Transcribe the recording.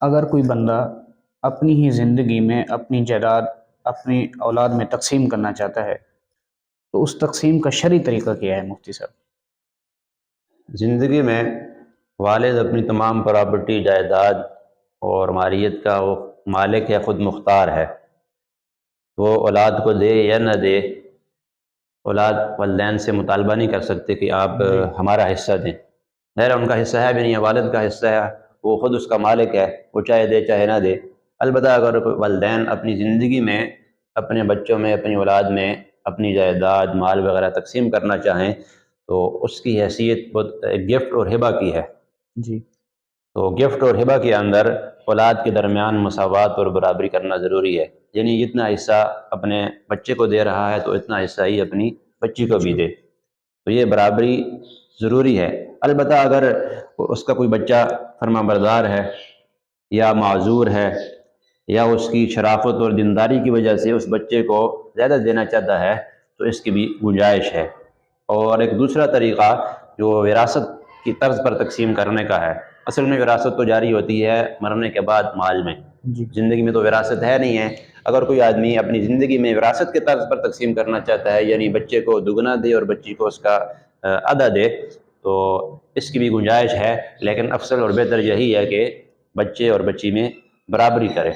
اگر کوئی بندہ اپنی ہی زندگی میں اپنی جائیداد اپنی اولاد میں تقسیم کرنا چاہتا ہے تو اس تقسیم کا شرعی طریقہ کیا ہے مفتی صاحب؟ زندگی میں والد اپنی تمام پراپرٹی جائیداد اور مالیت کا وہ مالک ہے، خود مختار ہے، وہ اولاد کو دے یا نہ دے۔ اولاد والدین سے مطالبہ نہیں کر سکتے کہ آپ جی ہمارا حصہ دیں، ظاہر ان کا حصہ ہے بھی نہیں ہے، والد کا حصہ ہے، وہ خود اس کا مالک ہے، وہ چاہے دے چاہے نہ دے۔ البتہ اگر کوئی والدین اپنی زندگی میں اپنے بچوں میں اپنی اولاد میں اپنی جائیداد مال وغیرہ تقسیم کرنا چاہیں تو اس کی حیثیت بہت گفٹ اور ہبہ کی ہے۔ جی تو گفٹ اور ہبہ کے اندر اولاد کے درمیان مساوات اور برابری کرنا ضروری ہے، یعنی جتنا حصہ اپنے بچے کو دے رہا ہے تو اتنا حصہ ہی اپنی بچی کو بھی بچوں دے، تو یہ برابری ضروری ہے۔ البتہ اگر اس کا کوئی بچہ فرما بردار ہے یا معذور ہے یا اس کی شرافت اور دینداری کی وجہ سے اس بچے کو زیادہ دینا چاہتا ہے تو اس کی بھی گنجائش ہے۔ اور ایک دوسرا طریقہ جو وراثت کی طرز پر تقسیم کرنے کا ہے، اصل میں وراثت تو جاری ہوتی ہے مرنے کے بعد مال میں، جی زندگی میں تو وراثت ہے نہیں ہے۔ اگر کوئی آدمی اپنی زندگی میں وراثت کے طرز پر تقسیم کرنا چاہتا ہے، یعنی بچے کو دگنا دے اور بچی کو اس کا آدھا دے، تو اس کی بھی گنجائش ہے، لیکن افضل اور بہتر یہی ہے کہ بچے اور بچی میں برابری کرے۔